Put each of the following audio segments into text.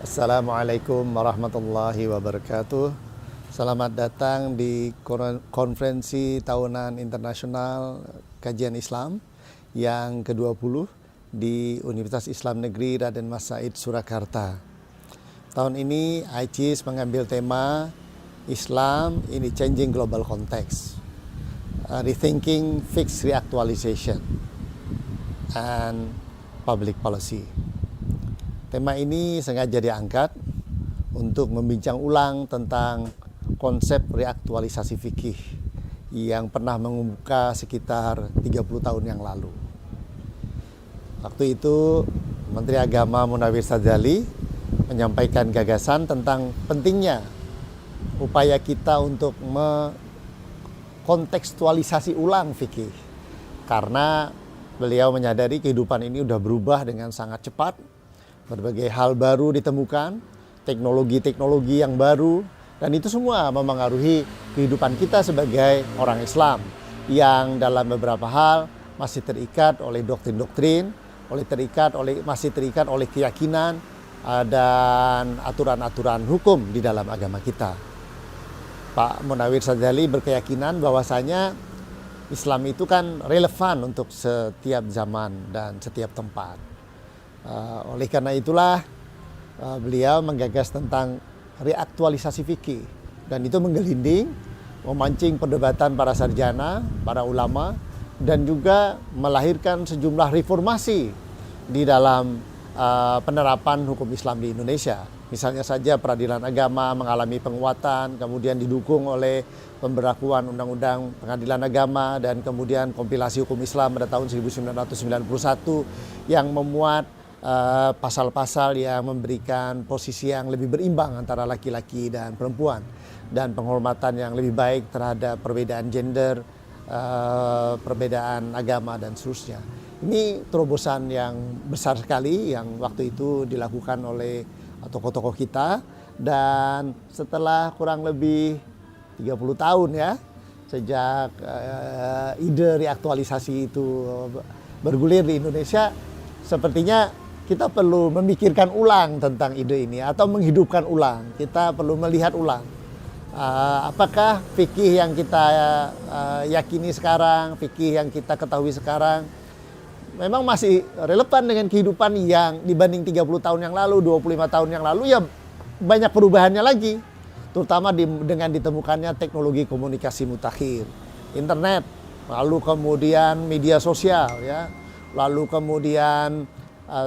Assalamualaikum warahmatullahi wabarakatuh. Selamat datang di konferensi tahunan internasional kajian Islam yang ke-20 di Universitas Islam Negeri Raden Mas Said Surakarta. Tahun ini ICIS mengambil tema Islam in the Changing Global Context, Rethinking Fixed Reactualization and Public Policy. Tema ini sengaja diangkat untuk membincang ulang tentang konsep reaktualisasi fikih yang pernah mengemuka sekitar 30 tahun yang lalu. Waktu itu Menteri Agama Munawir Sadzali menyampaikan gagasan tentang pentingnya upaya kita untuk mengkontekstualisasi ulang fikih. Karena beliau menyadari kehidupan ini sudah berubah dengan sangat cepat. Berbagai hal baru ditemukan, teknologi-teknologi yang baru, dan itu semua memengaruhi kehidupan kita sebagai orang Islam yang dalam beberapa hal masih terikat oleh doktrin-doktrin, masih terikat oleh keyakinan dan aturan-aturan hukum di dalam agama kita. Pak Munawir Sadzali berkeyakinan bahwasanya Islam itu kan relevan untuk setiap zaman dan setiap tempat. Oleh karena itulah beliau menggagas tentang reaktualisasi fikih, dan itu menggelinding, memancing perdebatan para sarjana, para ulama, dan juga melahirkan sejumlah reformasi di dalam penerapan hukum Islam di Indonesia. Misalnya saja peradilan agama mengalami penguatan, kemudian didukung oleh pemberlakuan Undang-Undang Pengadilan Agama, dan kemudian kompilasi hukum Islam pada tahun 1991 yang memuat pasal-pasal yang memberikan posisi yang lebih berimbang antara laki-laki dan perempuan, dan penghormatan yang lebih baik terhadap perbedaan gender, perbedaan agama, dan seterusnya. Ini terobosan yang besar sekali yang waktu itu dilakukan oleh tokoh-tokoh kita, dan setelah kurang lebih 30 tahun ya, sejak ide reaktualisasi itu bergulir di Indonesia, sepertinya kita perlu memikirkan ulang tentang ide ini atau menghidupkan ulang. Kita perlu melihat ulang. Apakah fikih yang kita yakini sekarang, fikih yang kita ketahui sekarang, memang masih relevan dengan kehidupan yang dibanding 30 tahun yang lalu, 25 tahun yang lalu, ya banyak perubahannya lagi. Terutama dengan ditemukannya teknologi komunikasi mutakhir, internet, lalu kemudian media sosial, ya, lalu kemudian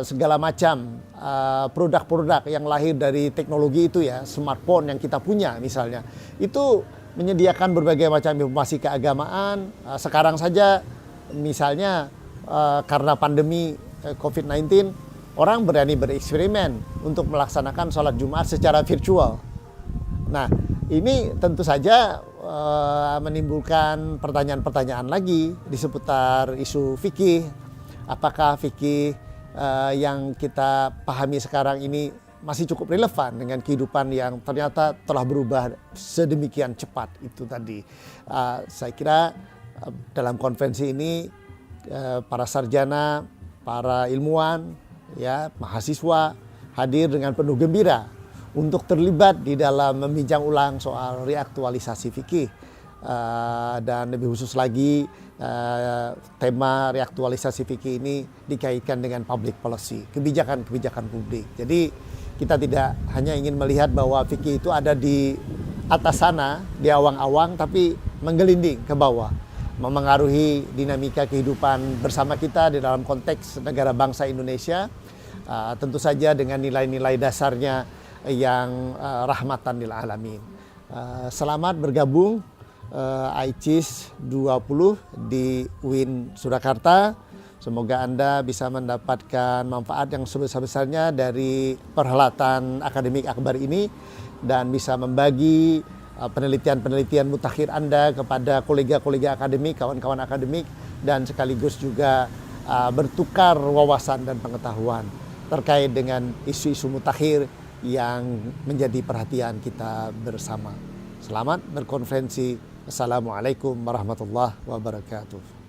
segala macam produk-produk yang lahir dari teknologi itu, ya, smartphone yang kita punya misalnya, itu menyediakan berbagai macam informasi keagamaan. Sekarang saja misalnya karena pandemi COVID-19, orang berani bereksperimen untuk melaksanakan sholat Jumat secara virtual. Nah, ini tentu saja menimbulkan pertanyaan-pertanyaan lagi di seputar isu fikih. Apakah fikih yang kita pahami sekarang ini masih cukup relevan dengan kehidupan yang ternyata telah berubah sedemikian cepat itu tadi. Saya kira dalam konferensi ini para sarjana, para ilmuwan, ya, mahasiswa hadir dengan penuh gembira untuk terlibat di dalam membincang ulang soal reaktualisasi fikih. Dan lebih khusus lagi tema reaktualisasi fikih ini dikaitkan dengan public policy, kebijakan-kebijakan publik. Jadi kita tidak hanya ingin melihat bahwa fikih itu ada di atas sana, di awang-awang, tapi menggelinding ke bawah, memengaruhi dinamika kehidupan bersama kita di dalam konteks negara bangsa Indonesia, tentu saja dengan nilai-nilai dasarnya yang rahmatan lil alamin. Selamat bergabung ICIS 20 di UIN Surakarta. Semoga Anda bisa mendapatkan manfaat yang sebesar-besarnya dari perhelatan akademik akbar ini, dan bisa membagi penelitian-penelitian mutakhir Anda kepada kolega-kolega akademik, kawan-kawan akademik, dan sekaligus juga bertukar wawasan dan pengetahuan terkait dengan isu-isu mutakhir yang menjadi perhatian kita bersama. Selamat berkonferensi. Assalamualaikum warahmatullahi wabarakatuh.